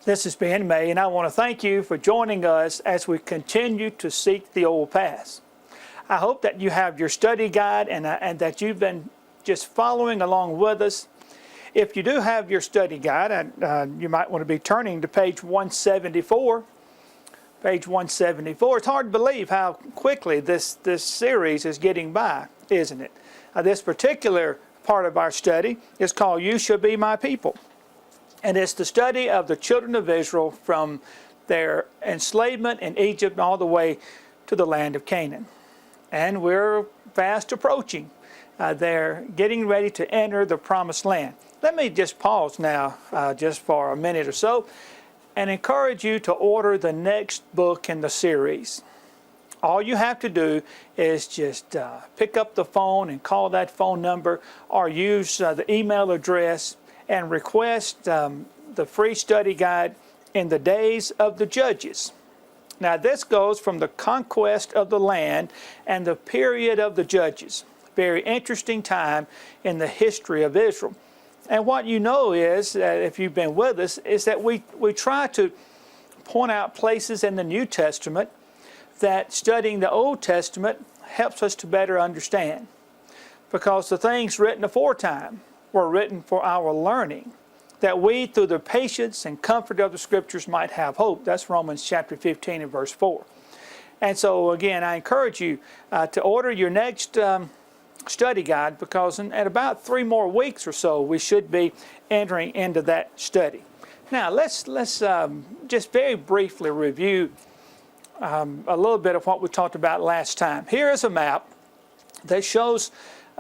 This is Ben May, and I want to thank you for joining us as we continue to seek the old paths. I hope that you have your study guide and that you've been just following along with us. If you do have your study guide, you might want to be turning to page 174. Page 174. It's hard to believe how quickly this series is getting by, isn't it? This particular part of our study is called You Shall Be My People. And it's the study of the children of Israel from their enslavement in Egypt all the way to the land of Canaan. And we're fast approaching. They're getting ready to enter the promised land. Let me just pause now just for a minute or so and encourage you to order the next book in the series. All you have to do is just pick up the phone and call that phone number, or use the email address and request the free study guide in the days of the judges. Now this goes from the conquest of the land and the period of the judges. Very interesting time in the history of Israel. And what you know is, if you've been with us, is that we try to point out places in the New Testament that studying the Old Testament helps us to better understand. Because the things written aforetime were written for our learning, that we, through the patience and comfort of the Scriptures, might have hope. That's Romans chapter 15 and verse 4. And so, again, I encourage you to order your next study guide, because in about 3 more weeks or so, we should be entering into that study. Now, let's just very briefly review a little bit of what we talked about last time. Here is a map that shows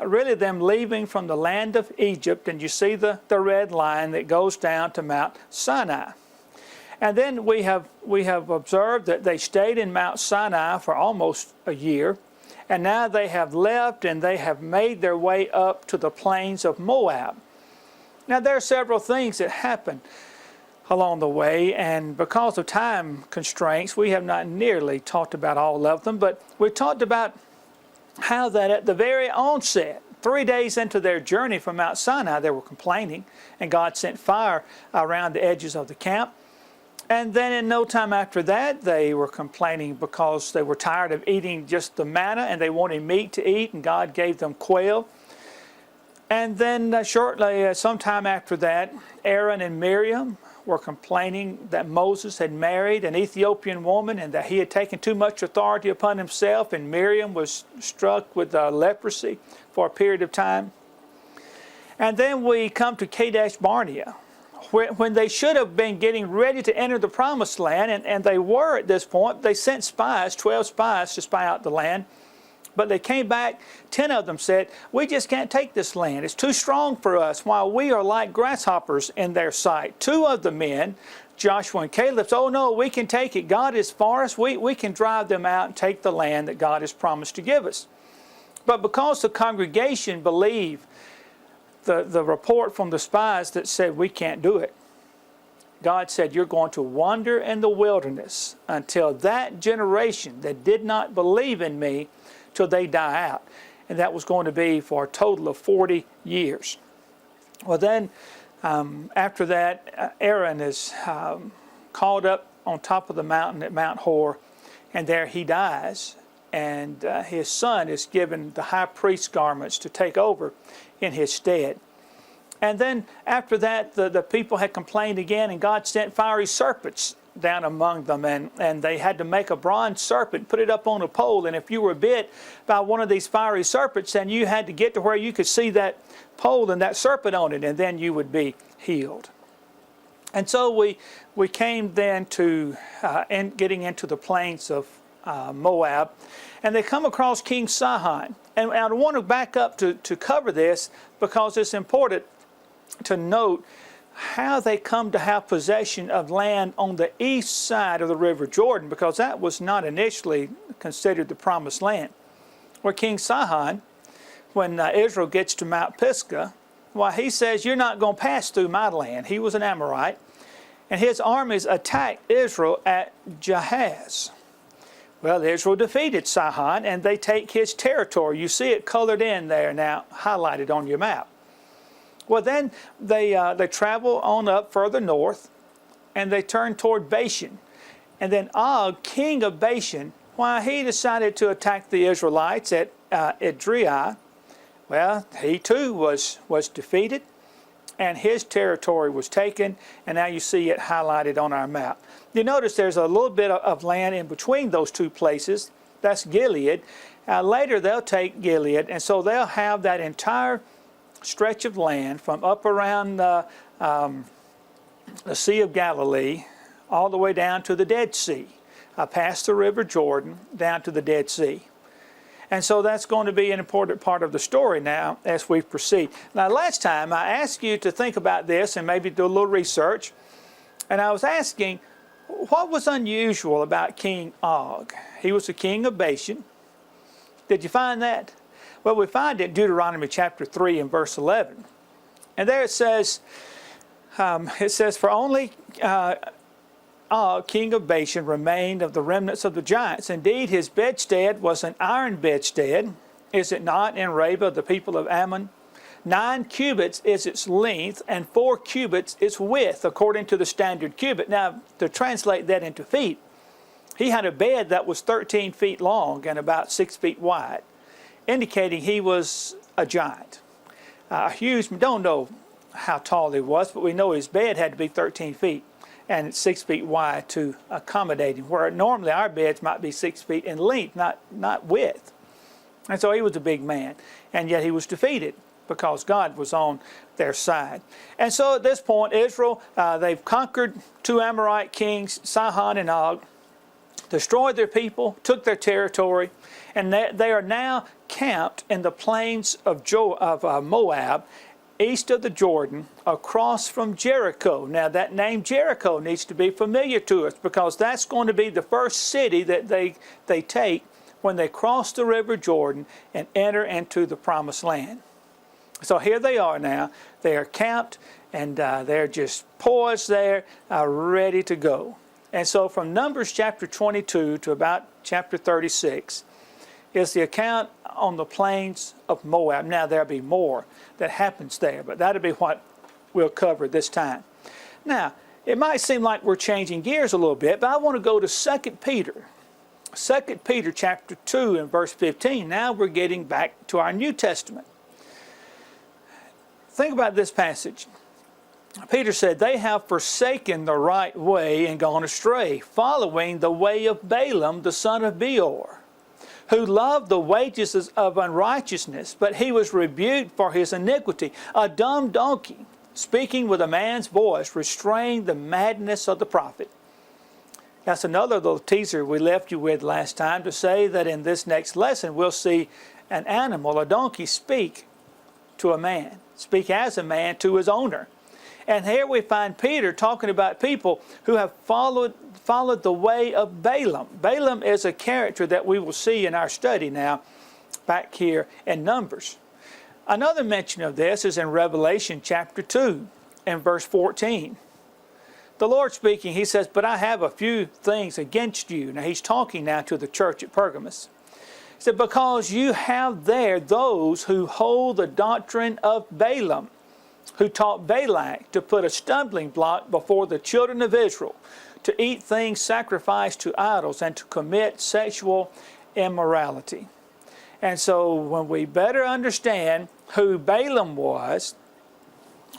really them leaving from the land of Egypt, and you see the red line that goes down to Mount Sinai. And then we have observed that they stayed in Mount Sinai for almost a year, and now they have left and they have made their way up to the plains of Moab. Now there are several things that happen along the way, and because of time constraints, we have not nearly talked about all of them, but we talked about how that at the very onset, 3 days into their journey from Mount Sinai, they were complaining, and God sent fire around the edges of the camp. And then in no time after that, they were complaining because they were tired of eating just the manna, and they wanted meat to eat, and God gave them quail. And then shortly, sometime after that, Aaron and Miriam were complaining that Moses had married an Ethiopian woman and that he had taken too much authority upon himself, and Miriam was struck with leprosy for a period of time. And then we come to Kadesh Barnea, when they should have been getting ready to enter the promised land, and they were at this point. They sent spies, 12 spies, to spy out the land. But they came back, 10 of them said, "We just can't take this land. It's too strong for us, while we are like grasshoppers in their sight." 2 of the men, Joshua and Caleb, said, "Oh no, we can take it. God is for us. We can drive them out and take the land that God has promised to give us." But because the congregation believed the report from the spies that said, "We can't do it," God said, "You're going to wander in the wilderness until that generation that did not believe in me, till they die out." And that was going to be for a total of 40 years. Well then, after that, Aaron is called up on top of the mountain at Mount Hor, and there he dies. And his son is given the high priest's garments to take over in his stead. And then after that, the people had complained again, and God sent fiery serpents down among them, and they had to make a bronze serpent, put it up on a pole, and if you were bit by one of these fiery serpents, then you had to get to where you could see that pole and that serpent on it, and then you would be healed. And so we came then to getting into the plains of Moab, and they come across King Sihon. And I want to back up to cover this, because it's important to note how they come to have possession of land on the east side of the River Jordan, because that was not initially considered the promised land. Where King Sihon, when Israel gets to Mount Pisgah, well, he says, "You're not going to pass through my land." He was an Amorite, and his armies attacked Israel at Jahaz. Well, Israel defeated Sihon, and they take his territory. You see it colored in there now, highlighted on your map. Well, then they travel on up further north, and they turned toward Bashan. And then Og, king of Bashan, why he decided to attack the Israelites at Edrei, well, he too was defeated, and his territory was taken, and now you see it highlighted on our map. You notice there's a little bit of land in between those two places. That's Gilead. Later they'll take Gilead, and so they'll have that entire stretch of land from up around the Sea of Galilee all the way down to the Dead Sea, past the River Jordan, down to the Dead Sea. And so that's going to be an important part of the story now as we proceed. Now, last time I asked you to think about this and maybe do a little research. And I was asking, what was unusual about King Og? He was the king of Bashan. Did you find that? Well, we find it in Deuteronomy chapter 3 and verse 11. And there it says, for only Og, king of Bashan, remained of the remnants of the giants. Indeed, his bedstead was an iron bedstead. Is it not in Reba, the people of Ammon? 9 cubits is its length, and 4 cubits its width, according to the standard cubit. Now, to translate that into feet, he had a bed that was 13 feet long and about 6 feet wide, indicating he was a giant. Huge, we don't know how tall he was, but we know his bed had to be 13 feet. And 6 feet wide to accommodate him, where normally our beds might be 6 feet in length, not width. And so he was a big man, and yet he was defeated because God was on their side. And so at this point, Israel, they've conquered 2 Amorite kings, Sihon and Og, destroyed their people, took their territory, and they are now camped in the plains of Moab, east of the Jordan, across from Jericho. Now that name Jericho needs to be familiar to us, because that's going to be the first city that they take when they cross the river Jordan and enter into the promised land. So here they are now. They are camped, and they're just poised there, ready to go. And so from Numbers chapter 22 to about chapter 36 is the account on the plains of Moab. Now there'll be more that happens there, but that'll be what we'll cover this time. Now, it might seem like we're changing gears a little bit, but I want to go to 2 Peter. 2 Peter chapter 2 and verse 15. Now we're getting back to our New Testament. Think about this passage. Peter said, they have forsaken the right way and gone astray, following the way of Balaam, the son of Beor, who loved the wages of unrighteousness, but he was rebuked for his iniquity. A dumb donkey, speaking with a man's voice, restrained the madness of the prophet. That's another little teaser we left you with last time, to say that in this next lesson we'll see an animal, a donkey, speak to a man, speak as a man to his owner. And here we find Peter talking about people who have followed the way of Balaam. Balaam is a character that we will see in our study now back here in Numbers. Another mention of this is in Revelation chapter 2 and verse 14. The Lord speaking, he says, but I have a few things against you. Now he's talking now to the church at Pergamos. He said, because you have there those who hold the doctrine of Balaam, who taught Balak to put a stumbling block before the children of Israel, to eat things sacrificed to idols, and to commit sexual immorality. And so when we better understand who Balaam was,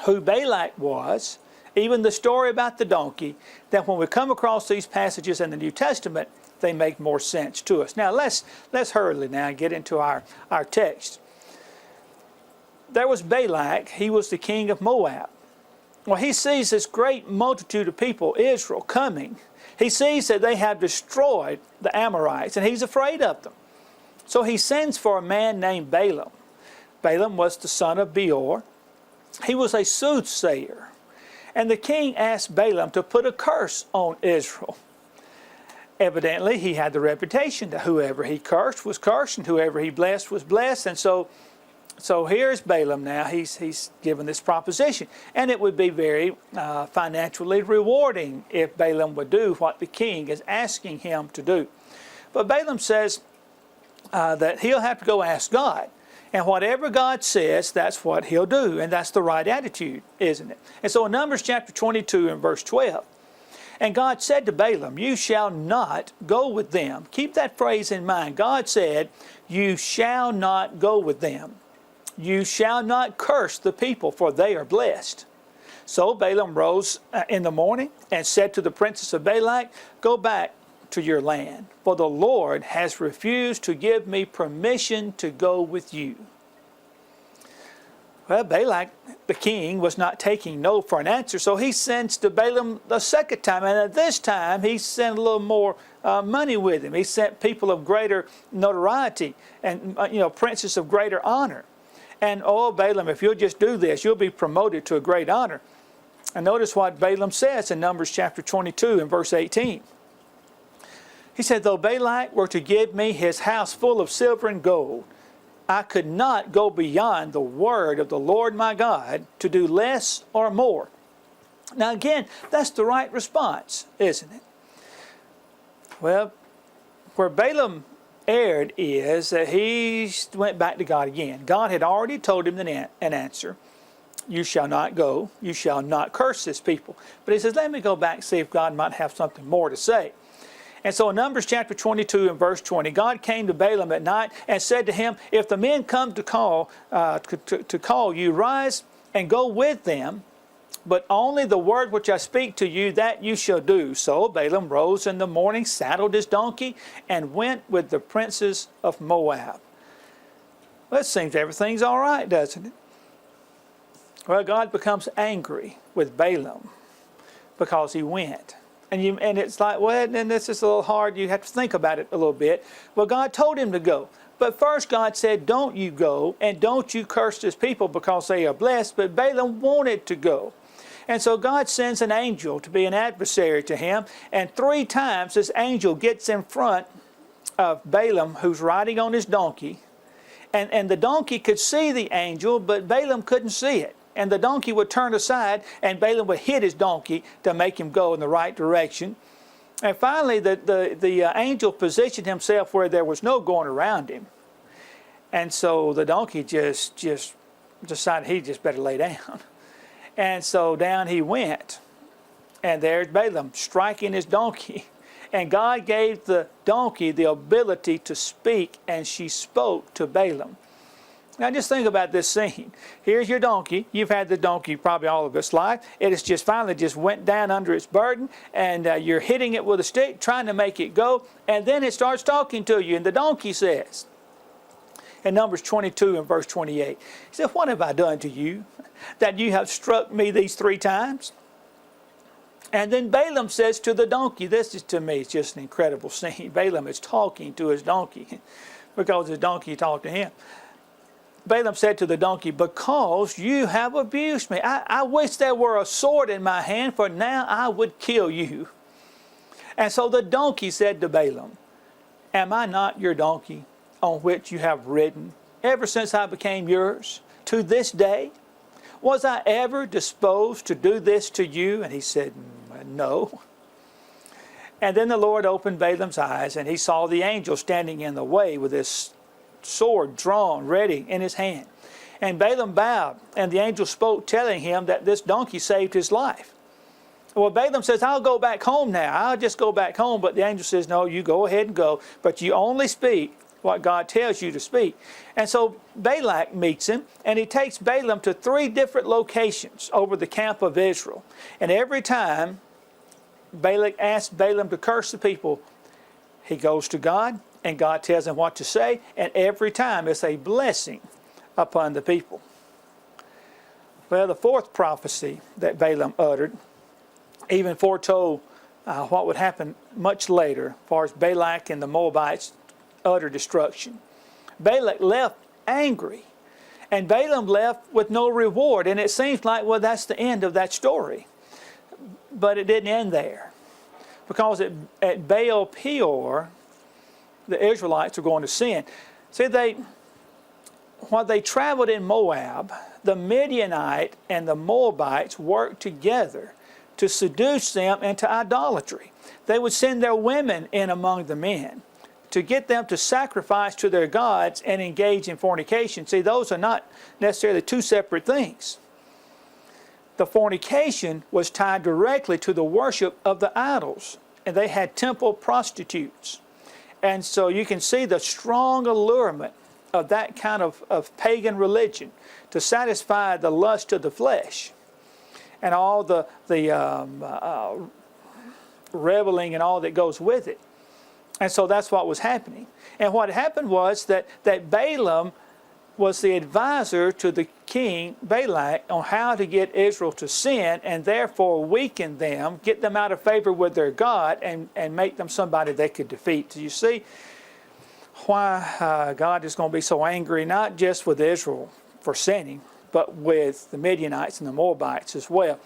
who Balak was, even the story about the donkey, that when we come across these passages in the New Testament, they make more sense to us. Now let's hurriedly now get into our text. There was Balak. He was the king of Moab. Well, he sees this great multitude of people, Israel, coming. He sees that they have destroyed the Amorites, and he's afraid of them. So he sends for a man named Balaam. Balaam was the son of Beor. He was a soothsayer. And the king asked Balaam to put a curse on Israel. Evidently, he had the reputation that whoever he cursed was cursed, and whoever he blessed was blessed. And so here's Balaam now. He's given this proposition. And it would be very financially rewarding if Balaam would do what the king is asking him to do. But Balaam says that he'll have to go ask God. And whatever God says, that's what he'll do. And that's the right attitude, isn't it? And so in Numbers chapter 22 and verse 12, And God said to Balaam, you shall not go with them. Keep that phrase in mind. God said, you shall not go with them. You shall not curse the people, for they are blessed. So Balaam rose in the morning and said to the princes of Balak, go back to your land, for the Lord has refused to give me permission to go with you. Well, Balak, the king, was not taking no for an answer, so he sends to Balaam the second time, and at this time he sent a little more money with him. He sent people of greater notoriety and princes of greater honor. And oh, Balaam, if you'll just do this, you'll be promoted to a great honor. And notice what Balaam says in Numbers chapter 22 and verse 18. He said, though Balak were to give me his house full of silver and gold, I could not go beyond the word of the Lord my God to do less or more. Now again, that's the right response, isn't it? Well, where Balaam erred is that he went back to God again. God had already told him an answer. You shall not go. You shall not curse this people. But he says, let me go back and see if God might have something more to say. And so in Numbers chapter 22 and verse 20, God came to Balaam at night and said to him, if the men come to call you, rise and go with them, but only the word which I speak to you, that you shall do. So Balaam rose in the morning, saddled his donkey, and went with the princes of Moab. Well, it seems everything's all right, doesn't it? Well, God becomes angry with Balaam because he went. And it's like, well, and this is a little hard. You have to think about it a little bit. Well, God told him to go. But first God said, don't you go, and don't you curse this people because they are blessed. But Balaam wanted to go. And so God sends an angel to be an adversary to him. And 3 times this angel gets in front of Balaam, who's riding on his donkey. And the donkey could see the angel, but Balaam couldn't see it. And the donkey would turn aside, and Balaam would hit his donkey to make him go in the right direction. And finally, the angel positioned himself where there was no going around him. And so the donkey just decided he just better lay down. And so down he went. And there's Balaam striking his donkey. And God gave the donkey the ability to speak, and she spoke to Balaam. Now just think about this scene. Here's your donkey. You've had the donkey probably all of its life. It has just finally just went down under its burden, and you're hitting it with a stick, trying to make it go, and then it starts talking to you. And the donkey says, in Numbers 22 and verse 28, he said, what have I done to you, that you have struck me these 3 times? And then Balaam says to the donkey, this is to me, it's just an incredible scene. Balaam is talking to his donkey because his donkey talked to him. Balaam said to the donkey, because you have abused me. I wish there were a sword in my hand, for now I would kill you. And so the donkey said to Balaam, am I not your donkey on which you have ridden ever since I became yours to this day? Was I ever disposed to do this to you? And he said, no. And then the Lord opened Balaam's eyes, and he saw the angel standing in the way with his sword drawn ready in his hand. And Balaam bowed, and the angel spoke, telling him that this donkey saved his life. Well, Balaam says, I'll go back home now. I'll just go back home. But the angel says, no, you go ahead and go, but you only speak what God tells you to speak. And so Balak meets him, and he takes Balaam to 3 different locations over the camp of Israel. And every time Balak asks Balaam to curse the people, he goes to God, and God tells him what to say, and every time it's a blessing upon the people. Well, the 4th prophecy that Balaam uttered even foretold what would happen much later, as far as Balak and the Moabites' utter destruction. Balak left angry, and Balaam left with no reward, and it seems like, well, that's the end of that story. But it didn't end there, because at Baal Peor, the Israelites were going to sin. See, while they traveled in Moab, the Midianite and the Moabites worked together to seduce them into idolatry. They would send their women in among the men to get them to sacrifice to their gods and engage in fornication. See, those are not necessarily 2 separate things. the fornication was tied directly to the worship of the idols, and they had temple prostitutes. And so you can see the strong allurement of that kind of pagan religion to satisfy the lust of the flesh and all the reveling and all that goes with it. And so that's what was happening. And what happened was that Balaam was the advisor to the king Balak on how to get Israel to sin and therefore weaken them, get them out of favor with their God, and make them somebody they could defeat. So you see why God is going to be so angry, not just with Israel for sinning, but with the Midianites and the Moabites as well.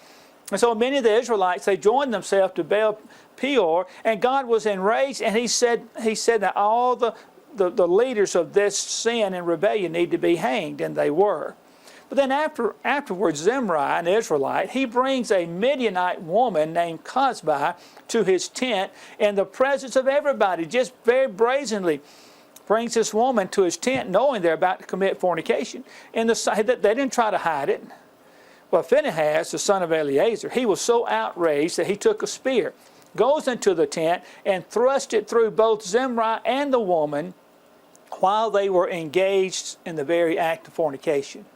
And so many of the Israelites, they joined themselves to Baal Peor, and God was enraged, and he said that all the leaders of this sin and rebellion need to be hanged, and they were. But then afterwards, Zimri, an Israelite, he brings a Midianite woman named Cosbi to his tent in the presence of everybody, just very brazenly brings this woman to his tent knowing they're about to commit fornication. And they didn't try to hide it. Well, Phinehas, the son of Eleazar, he was so outraged that he took a spear, goes into the tent, and thrust it through both Zimri and the woman while they were engaged in the very act of fornication.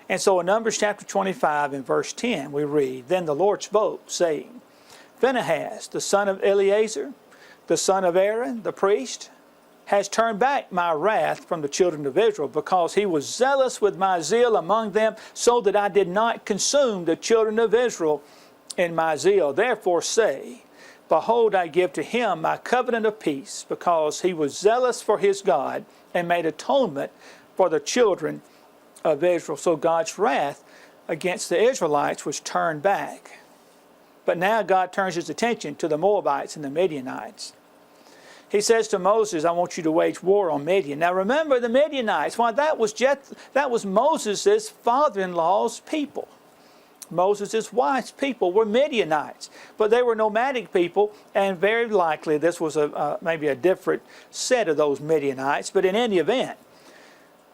And so in Numbers chapter 25 and verse 10 we read, "Then the Lord spoke, saying, Phinehas, the son of Eleazar, the son of Aaron, the priest, has turned back my wrath from the children of Israel, because he was zealous with my zeal among them, so that I did not consume the children of Israel in my zeal. Therefore say, Behold, I give to him my covenant of peace, because he was zealous for his God and made atonement for the children of Israel." So God's wrath against the Israelites was turned back. But now God turns his attention to the Moabites and the Midianites. He says to Moses, "I want you to wage war on Midian." Now remember the Midianites. Well, that was Moses' father-in-law's people. Moses' wife's people were Midianites, but they were nomadic people, and very likely this was maybe a different set of those Midianites. But in any event,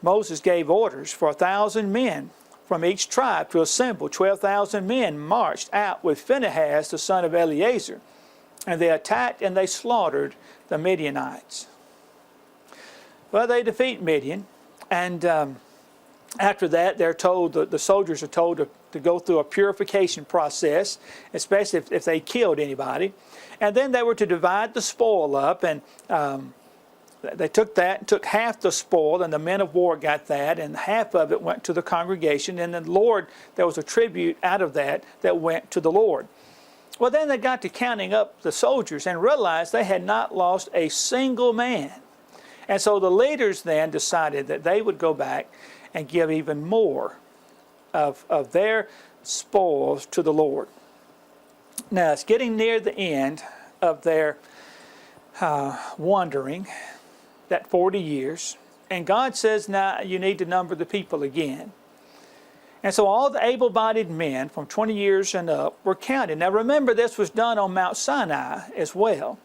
Moses gave orders for 1,000 men from each tribe to assemble. 12,000 men marched out with Phinehas, the son of Eleazar, and they attacked and they slaughtered the Midianites. Well, they defeat Midian, and after that, they're told, the soldiers are told to go through a purification process, especially if they killed anybody. And then they were to divide the spoil up, and they took that and took half the spoil, and the men of war got that, and half of it went to the congregation, and the Lord, there was a tribute out of that went to the Lord. Well, then they got to counting up the soldiers and realized they had not lost a single man. And so the leaders then decided that they would go back and give even more of their spoils to the Lord. Now, it's getting near the end of their wandering, that 40 years, and God says, now you need to number the people again. And so all the able-bodied men from 20 years and up were counted. Now remember, this was done on Mount Sinai as well,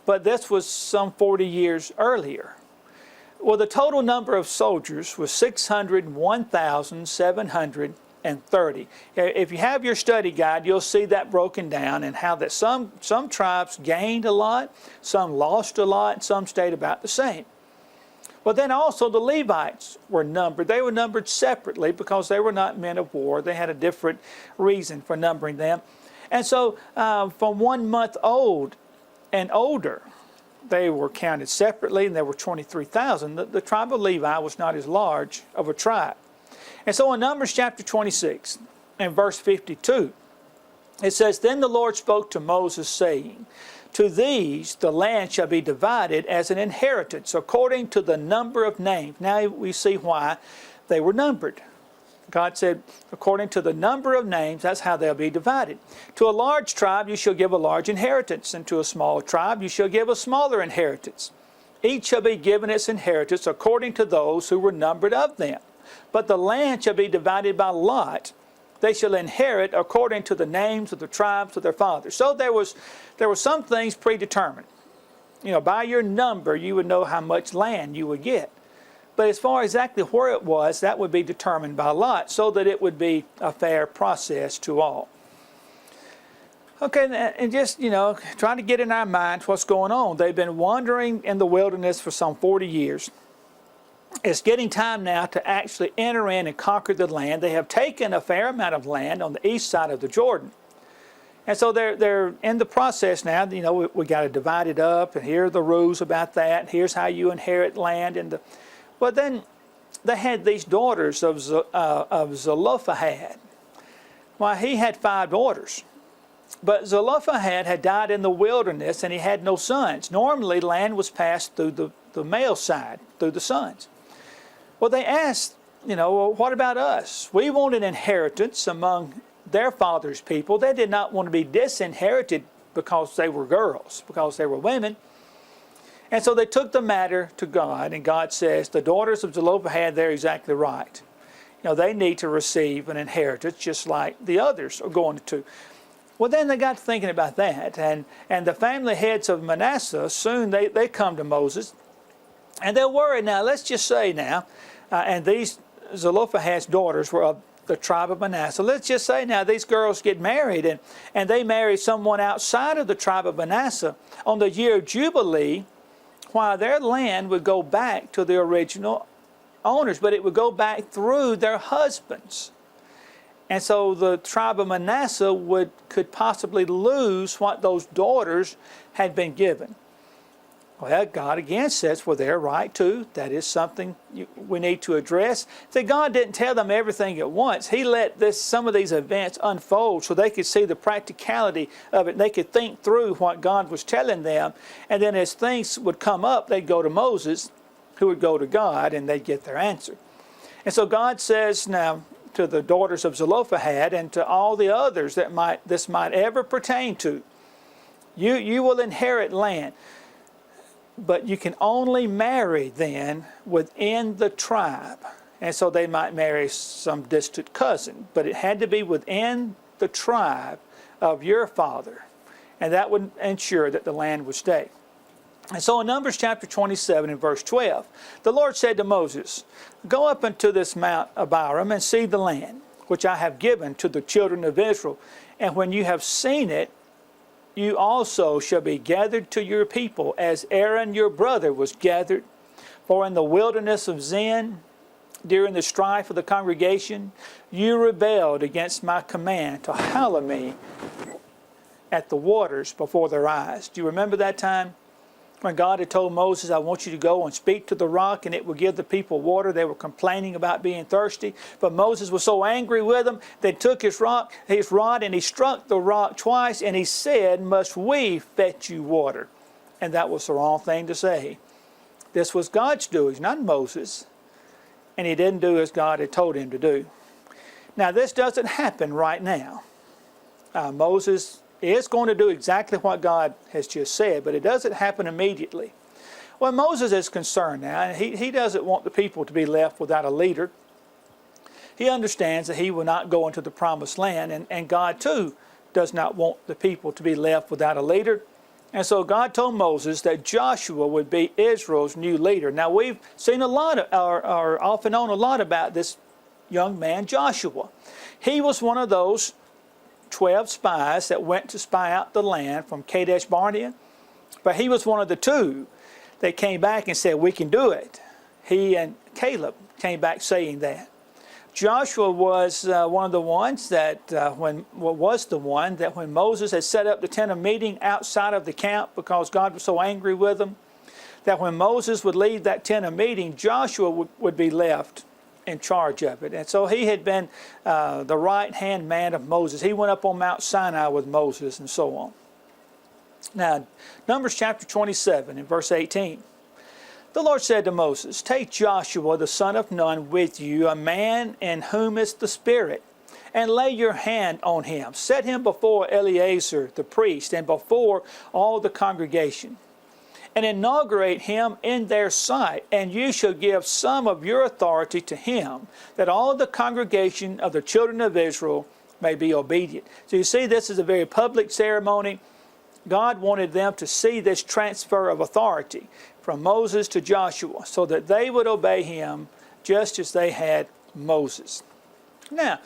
but this was some 40 years earlier. Well, the total number of soldiers was 601,730. If you have your study guide, you'll see that broken down, and how that some tribes gained a lot, some lost a lot, and some stayed about the same. Well, then also the Levites were numbered. They were numbered separately because they were not men of war. They had a different reason for numbering them. And so from 1 month old and older, they were counted separately, and there were 23,000. The tribe of Levi was not as large of a tribe. And so in Numbers chapter 26 and verse 52, it says, "Then the Lord spoke to Moses, saying, To these the land shall be divided as an inheritance according to the number of names." Now we see why they were numbered. God said, according to the number of names, that's how they'll be divided. "To a large tribe you shall give a large inheritance, and to a small tribe you shall give a smaller inheritance. Each shall be given its inheritance according to those who were numbered of them. But the land shall be divided by lot. They shall inherit according to the names of the tribes of their fathers." So there were some things predetermined. By your number you would know how much land you would get. But as far as exactly where it was, that would be determined by lot, so that it would be a fair process to all. Okay, and just, trying to get in our minds what's going on. They've been wandering in the wilderness for some 40 years. It's getting time now to actually enter in and conquer the land. They have taken a fair amount of land on the east side of the Jordan. And so they're in the process now. We got to divide it up, and here are the rules about that. And here's how you inherit land. Well, then they had these daughters of Zelophehad. Well, he had 5 daughters. But Zelophehad had died in the wilderness, and he had no sons. Normally, land was passed through the male side, through the sons. Well, they asked, well, what about us? We want an inheritance among their father's people. They did not want to be disinherited because they were girls, because they were women. And so they took the matter to God, and God says, the daughters of Zelophehad, they're exactly right. They need to receive an inheritance just like the others are going to. Well, then they got to thinking about that, and the family heads of Manasseh, soon they come to Moses, and they're worried. Now, let's just say now, and these Zelophehad's daughters were of the tribe of Manasseh. Let's just say now these girls get married, and they marry someone outside of the tribe of Manasseh on the year of Jubilee, while their land would go back to the original owners, but it would go back through their husbands. And so the tribe of Manasseh could possibly lose what those daughters had been given. Well, God again says, well, they're right too. That is something we need to address. So God didn't tell them everything at once. He let some of these events unfold so they could see the practicality of it. They could think through what God was telling them. And then as things would come up, they'd go to Moses, who would go to God, and they'd get their answer. And so God says now to the daughters of Zelophehad and to all the others that this might ever pertain to, you will inherit land. But you can only marry then within the tribe. And so they might marry some distant cousin, but it had to be within the tribe of your father. And that would ensure that the land would stay. And so in Numbers chapter 27 and verse 12, the Lord said to Moses, go up into this Mount Abiram and see the land, which I have given to the children of Israel. And when you have seen it, you also shall be gathered to your people, as Aaron your brother was gathered. For in the wilderness of Zin, during the strife of the congregation, you rebelled against my command to hallow me at the waters before their eyes. Do you remember that time? When God had told Moses, I want you to go and speak to the rock and it will give the people water. They were complaining about being thirsty. But Moses was so angry with them that he took his rod, and he struck the rock twice, and he said, must we fetch you water? And that was the wrong thing to say. This was God's doing, not Moses. And he didn't do as God had told him to do. Now, this doesn't happen right now. Moses is going to do exactly what God has just said, but it doesn't happen immediately. Well, Moses is concerned now, and he doesn't want the people to be left without a leader. He understands that he will not go into the promised land, and God too does not want the people to be left without a leader. And so God told Moses that Joshua would be Israel's new leader. Now, we've seen or off and on a lot about this young man, Joshua. He was one of those 12 spies that went to spy out the land from Kadesh Barnea, but he was one of the 2 that came back and said, we can do it. He and Caleb came back saying that. Joshua was one of the ones that when Moses had set up the tent of meeting outside of the camp because God was so angry with them, that when Moses would leave that tent of meeting, Joshua would be left in charge of it. And so he had been the right-hand man of Moses. He went up on Mount Sinai with Moses and so on. Now, Numbers chapter 27 and verse 18. The Lord said to Moses, take Joshua the son of Nun with you, a man in whom is the Spirit, and lay your hand on him. Set him before Eleazar the priest and before all the congregation, and inaugurate him in their sight, and you shall give some of your authority to him, that all the congregation of the children of Israel may be obedient. So you see, this is a very public ceremony. God wanted them to see this transfer of authority from Moses to Joshua so that they would obey him just as they had Moses. Now,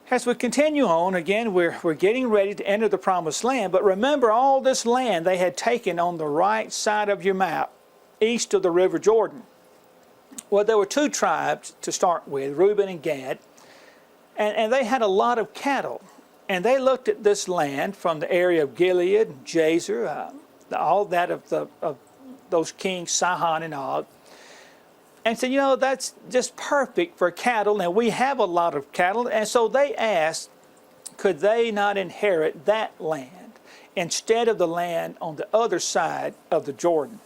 as we continue on, again, we're getting ready to enter the promised land, but remember all this land they had taken on the right side of your map, east of the river Jordan. Well, there were two tribes to start with, Reuben and Gad, and they had a lot of cattle. And they looked at this land from the area of Gilead and Jazer, all that of those kings, Sihon and Og, and said, that's just perfect for cattle, and we have a lot of cattle. And so they asked, could they not inherit that land instead of the land on the other side of the Jordan?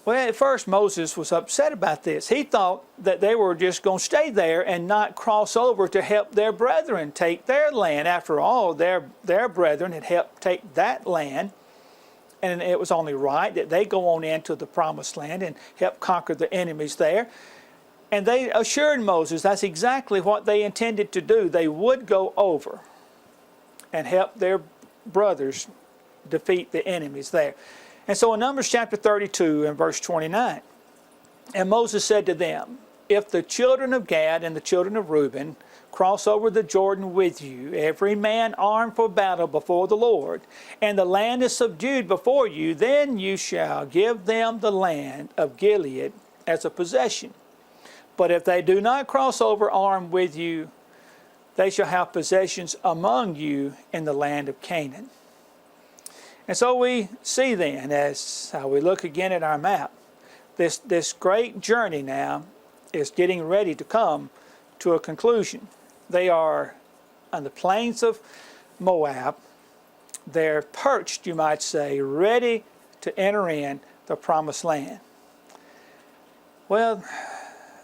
Well, at first Moses was upset about this. He thought that they were just going to stay there and not cross over to help their brethren take their land. After all, their brethren had helped take that land, and it was only right that they go on into the promised land and help conquer the enemies there. And they assured Moses that's exactly what they intended to do. They would go over and help their brothers defeat the enemies there. And so in Numbers chapter 32 and verse 29, and Moses said to them, if the children of Gad and the children of Reuben cross over the Jordan with you, every man armed for battle before the Lord, and the land is subdued before you, then you shall give them the land of Gilead as a possession. But if they do not cross over armed with you, they shall have possessions among you in the land of Canaan. And so we see then, as we look again at our map, this great journey now is getting ready to come to a conclusion. They are on the plains of Moab. They're perched, you might say, ready to enter in the promised land. Well,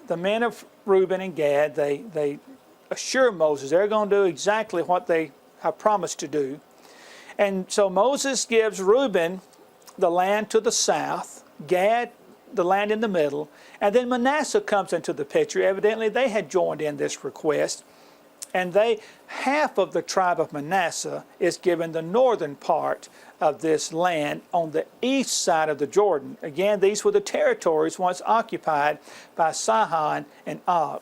the men of Reuben and Gad, they assure Moses they're going to do exactly what they have promised to do. And so Moses gives Reuben the land to the south, Gad the land in the middle, and then Manasseh comes into the picture. Evidently they had joined in this request, and half of the tribe of Manasseh is given the northern part of this land on the east side of the Jordan. Again, these were the territories once occupied by Sihon and Og.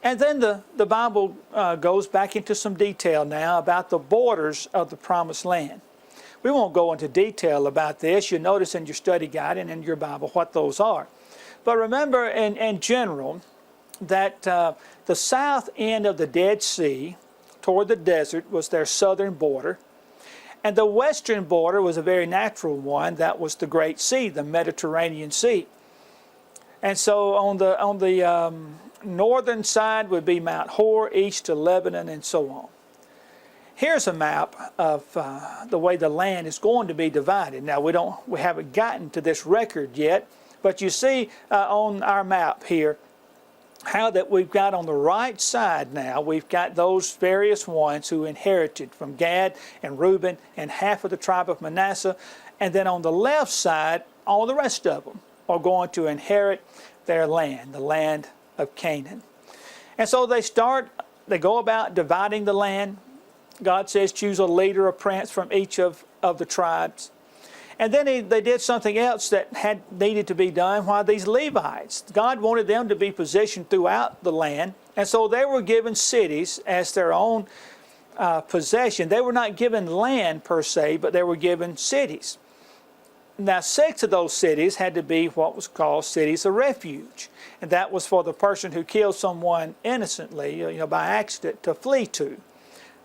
And then the Bible goes back into some detail now about the borders of the promised land. We won't go into detail about this. You notice in your study guide and in your Bible what those are. But remember in general that the south end of the Dead Sea toward the desert was their southern border. And the western border was a very natural one. That was the Great Sea, the Mediterranean Sea. And so on the northern side would be Mount Hor, east to Lebanon, and so on. Here's a map of the way the land is going to be divided. Now we haven't gotten to this record yet, but you see on our map here how that we've got on the right side now, we've got those various ones who inherited from Gad and Reuben and half of the tribe of Manasseh, and then on the left side, all the rest of them are going to inherit their land, the land of Canaan. And so they go about dividing the land. God says choose a leader, a prince from each of the tribes. And then they did something else that had needed to be done. While these Levites, God wanted them to be positioned throughout the land, and so they were given cities as their own possession. They were not given land per se, but they were given cities. Now 6 of those cities had to be what was called cities of refuge, and that was for the person who killed someone innocently, by accident, to flee to,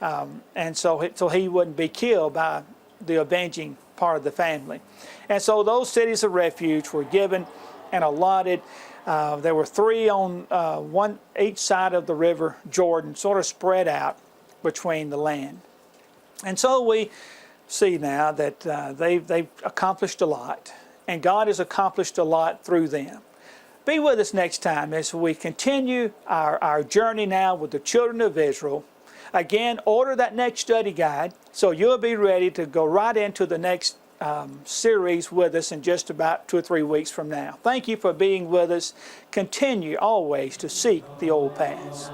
and so he wouldn't be killed by the avenging part of the family. And so those cities of refuge were given and allotted. There were 3 on each side of the river Jordan, sort of spread out between the land. And so we see now that they've accomplished a lot, and God has accomplished a lot through them. Be with us next time as we continue our journey now with the children of Israel. Again, order that next study guide so you'll be ready to go right into the next series with us in just about 2 or 3 weeks from now. Thank you for being with us. Continue always to seek the old paths.